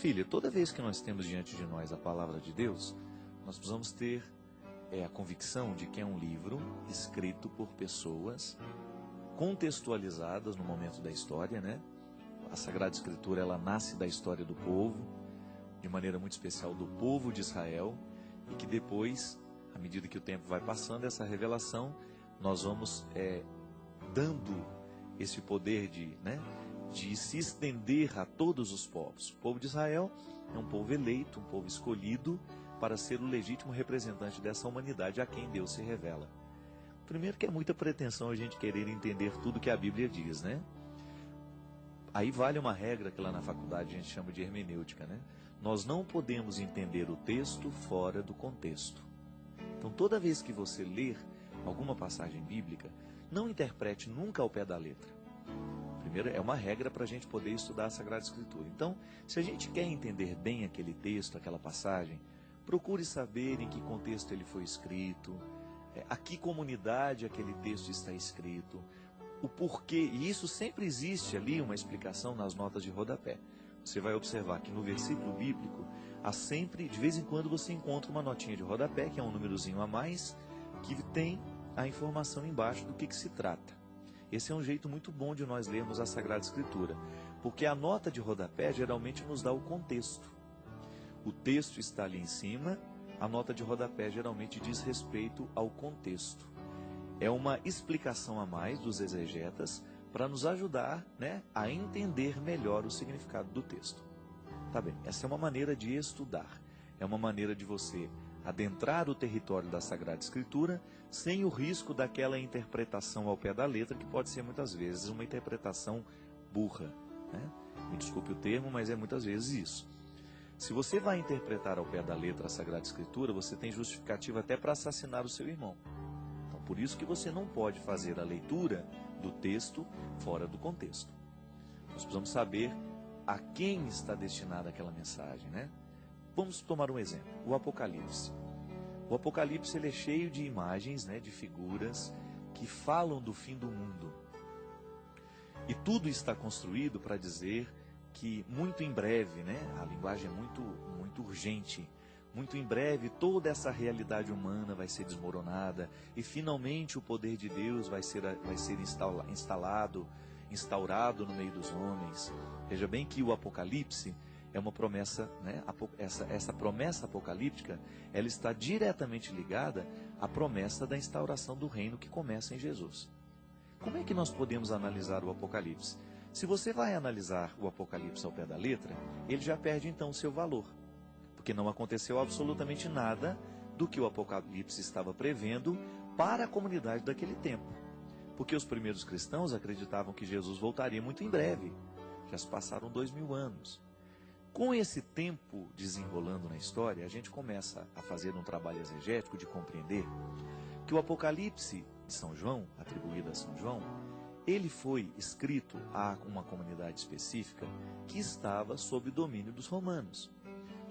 Filha, toda vez que nós temos diante de nós a palavra de Deus, nós precisamos ter a convicção de que é um livro escrito por pessoas contextualizadas no momento da história, né? A Sagrada Escritura, ela nasce da história do povo, de maneira muito especial do povo de Israel, e que depois, à medida que o tempo vai passando, essa revelação, nós vamos dando esse poder de se estender a todos os povos. O povo de Israel é um povo eleito, um povo escolhido para ser o legítimo representante dessa humanidade a quem Deus se revela. Primeiro que é muita pretensão a gente querer entender tudo que a Bíblia diz, né? Aí vale uma regra que lá na faculdade a gente chama de hermenêutica, né? Nós não podemos entender o texto fora do contexto. Então toda vez que você ler alguma passagem bíblica, não interprete nunca ao pé da letra. Primeiro, é uma regra para a gente poder estudar a Sagrada Escritura. Então, se a gente quer entender bem aquele texto, aquela passagem, procure saber em que contexto ele foi escrito, a que comunidade aquele texto está escrito, o porquê, e isso sempre existe ali uma explicação nas notas de rodapé. Você vai observar que no versículo bíblico, há sempre, de vez em quando você encontra uma notinha de rodapé, que é um númerozinho a mais, que tem a informação embaixo do que se trata. Esse é um jeito muito bom de nós lermos a Sagrada Escritura, porque a nota de rodapé geralmente nos dá o contexto. O texto está ali em cima, a nota de rodapé geralmente diz respeito ao contexto. É uma explicação a mais dos exegetas para nos ajudar, a entender melhor o significado do texto. Tá bem, essa é uma maneira de estudar, é uma maneira de você adentrar o território da Sagrada Escritura sem o risco daquela interpretação ao pé da letra, que pode ser muitas vezes uma interpretação burra, né? Me desculpe o termo, mas é muitas vezes isso. Se você vai interpretar ao pé da letra a Sagrada Escritura, você tem justificativa até para assassinar o seu irmão. Então, por isso que você não pode fazer a leitura do texto fora do contexto. Nós precisamos saber a quem está destinada aquela mensagem, né? Vamos tomar um exemplo, o Apocalipse. O Apocalipse ele é cheio de imagens, de figuras que falam do fim do mundo. E tudo está construído para dizer que muito em breve, a linguagem é muito urgente, muito em breve toda essa realidade humana vai ser desmoronada e finalmente o poder de Deus vai ser instaurado no meio dos homens. Veja bem que o Apocalipse é uma promessa, essa promessa apocalíptica, ela está diretamente ligada à promessa da instauração do reino que começa em Jesus. Como é que nós podemos analisar o Apocalipse? Se você vai analisar o Apocalipse ao pé da letra, ele já perde então o seu valor, porque não aconteceu absolutamente nada do que o Apocalipse estava prevendo para a comunidade daquele tempo. Porque os primeiros cristãos acreditavam que Jesus voltaria muito em breve. Já se passaram 2000 anos. Com esse tempo desenrolando na história, a gente começa a fazer um trabalho exegético de compreender que o Apocalipse de São João, atribuído a São João, ele foi escrito a uma comunidade específica que estava sob o domínio dos romanos.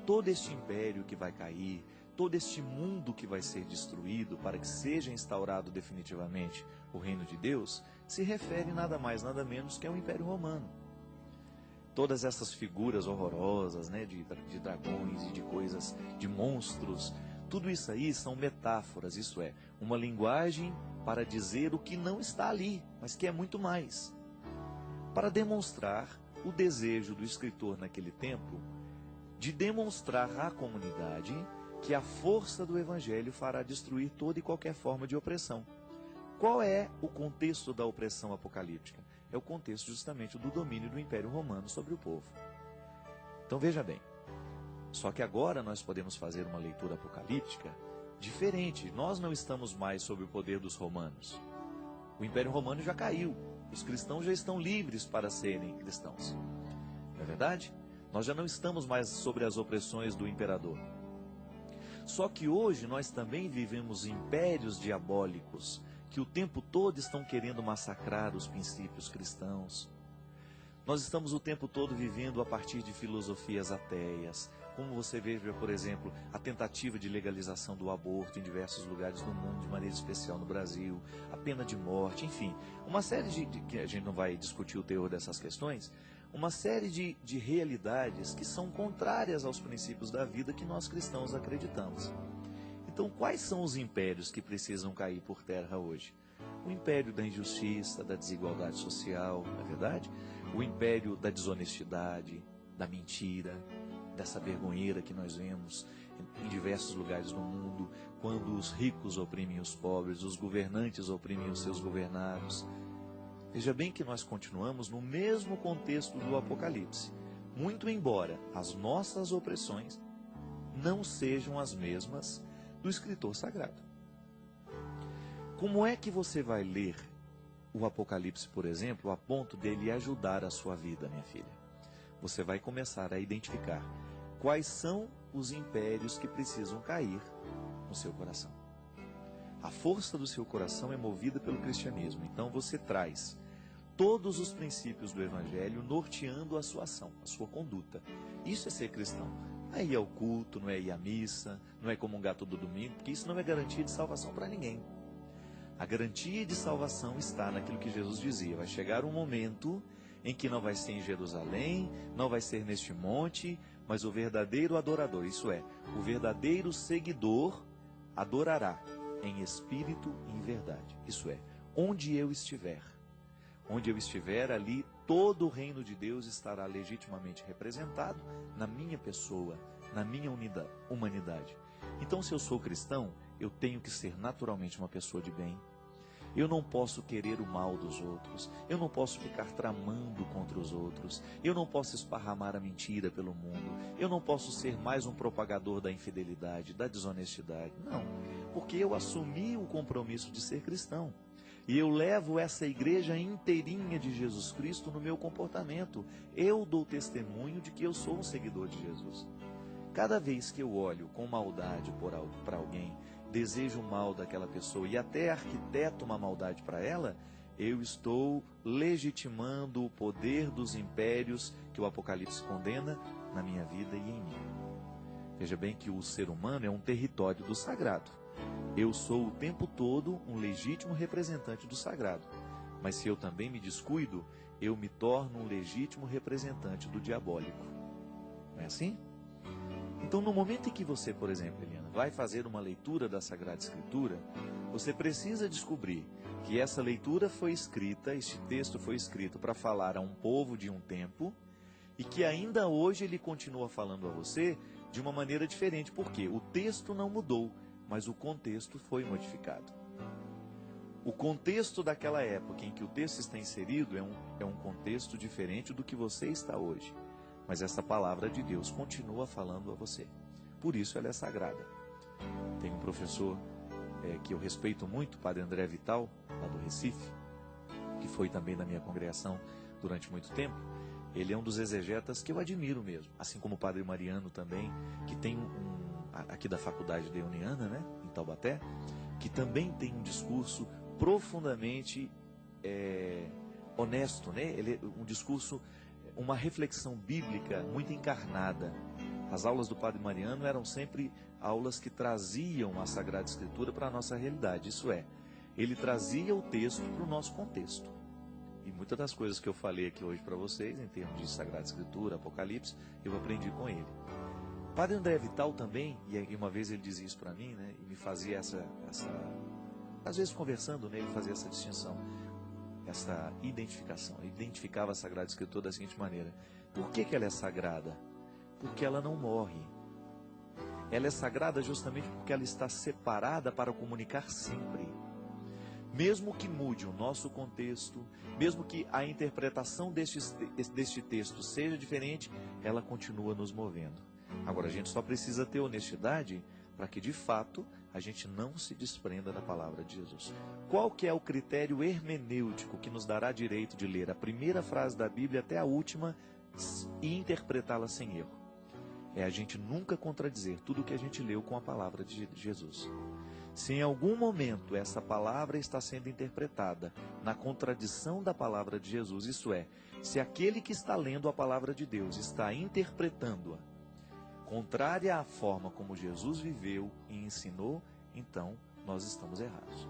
Todo este império que vai cair, todo este mundo que vai ser destruído para que seja instaurado definitivamente o reino de Deus, se refere nada mais, nada menos que ao Império Romano. Todas essas figuras horrorosas, de dragões e de coisas, de monstros, tudo isso aí são metáforas, isso é, uma linguagem para dizer o que não está ali, mas que é muito mais. Para demonstrar o desejo do escritor naquele tempo de demonstrar à comunidade que a força do Evangelho fará destruir toda e qualquer forma de opressão. Qual é o contexto da opressão apocalíptica? É o contexto justamente do domínio do Império Romano sobre o povo. Então veja bem, só que agora nós podemos fazer uma leitura apocalíptica diferente. Nós não estamos mais sob o poder dos romanos. O Império Romano já caiu. Os cristãos já estão livres para serem cristãos. Não é verdade? Nós já não estamos mais sobre as opressões do imperador. Só que hoje nós também vivemos impérios diabólicos que o tempo todo estão querendo massacrar os princípios cristãos. Nós estamos o tempo todo vivendo a partir de filosofias ateias, como você vê, por exemplo, a tentativa de legalização do aborto em diversos lugares do mundo, de maneira especial no Brasil, a pena de morte, enfim, uma série que a gente não vai discutir o teor dessas questões, uma série de realidades que são contrárias aos princípios da vida que nós cristãos acreditamos. Então, quais são os impérios que precisam cair por terra hoje? O império da injustiça, da desigualdade social, não é verdade? O império da desonestidade, da mentira, dessa vergonheira que nós vemos em diversos lugares do mundo, quando os ricos oprimem os pobres, os governantes oprimem os seus governados. Veja bem que nós continuamos no mesmo contexto do Apocalipse, muito embora as nossas opressões não sejam as mesmas do escritor sagrado. Como é que você vai ler o Apocalipse, por exemplo, a ponto dele ajudar a sua vida, minha filha? Você vai começar a identificar quais são os impérios que precisam cair no seu coração. A força do seu coração é movida pelo cristianismo. Então você traz todos os princípios do Evangelho norteando a sua ação, a sua conduta. Isso é ser cristão. Não é ir ao culto, não é ir à missa, não é comungar todo domingo, porque isso não é garantia de salvação para ninguém. A garantia de salvação está naquilo que Jesus dizia. Vai chegar um momento em que não vai ser em Jerusalém, não vai ser neste monte, mas o verdadeiro adorador, isso é, o verdadeiro seguidor, adorará em espírito e em verdade. Isso é, onde eu estiver, ali todo o reino de Deus estará legitimamente representado na minha pessoa, na minha humanidade. Então, se eu sou cristão, eu tenho que ser naturalmente uma pessoa de bem. Eu não posso querer o mal dos outros, eu não posso ficar tramando contra os outros, eu não posso esparramar a mentira pelo mundo, eu não posso ser mais um propagador da infidelidade, da desonestidade. Não, porque eu assumi o compromisso de ser cristão. E eu levo essa igreja inteirinha de Jesus Cristo no meu comportamento. Eu dou testemunho de que eu sou um seguidor de Jesus. Cada vez que eu olho com maldade para alguém, desejo o mal daquela pessoa e até arquiteto uma maldade para ela, eu estou legitimando o poder dos impérios que o Apocalipse condena na minha vida e em mim. Veja bem que o ser humano é um território do sagrado. Eu sou o tempo todo um legítimo representante do sagrado. Mas se eu também me descuido, eu me torno um legítimo representante do diabólico. Não é assim? Então, no momento em que você, por exemplo, Eliana, vai fazer uma leitura da Sagrada Escritura, você precisa descobrir que essa leitura foi escrita, este texto foi escrito para falar a um povo de um tempo, e que ainda hoje ele continua falando a você de uma maneira diferente, porque o texto não mudou, mas o contexto foi modificado. O contexto daquela época em que o texto está inserido é um contexto diferente do que você está hoje. Mas essa palavra de Deus continua falando a você. Por isso ela é sagrada. Tem um professor que eu respeito muito, o Padre André Vital, lá do Recife, que foi também da minha congregação durante muito tempo. Ele é um dos exegetas que eu admiro mesmo. Assim como o Padre Mariano também, que tem aqui da Faculdade Leoniana, né, em Taubaté, que também tem um discurso profundamente honesto, né? Ele é um discurso, uma reflexão bíblica muito encarnada. As aulas do Padre Mariano eram sempre aulas que traziam a Sagrada Escritura para a nossa realidade. Isso é, ele trazia o texto para o nosso contexto. E muitas das coisas que eu falei aqui hoje para vocês, em termos de Sagrada Escritura, Apocalipse, eu aprendi com ele. Padre André Vital também, e uma vez ele dizia isso para mim, né, e me fazia essa às vezes conversando, né, ele fazia essa distinção, essa identificação. Ele identificava a Sagrada Escritura da seguinte maneira: por que ela é sagrada? Porque ela não morre. Ela é sagrada justamente porque ela está separada para comunicar sempre. Mesmo que mude o nosso contexto, mesmo que a interpretação deste texto seja diferente, ela continua nos movendo. Agora, a gente só precisa ter honestidade para que, de fato, a gente não se desprenda da palavra de Jesus. Qual que é o critério hermenêutico que nos dará direito de ler a primeira frase da Bíblia até a última e interpretá-la sem erro? É a gente nunca contradizer tudo o que a gente leu com a palavra de Jesus. Se em algum momento essa palavra está sendo interpretada na contradição da palavra de Jesus, isso é, se aquele que está lendo a palavra de Deus está interpretando-a contrária à forma como Jesus viveu e ensinou, então nós estamos errados.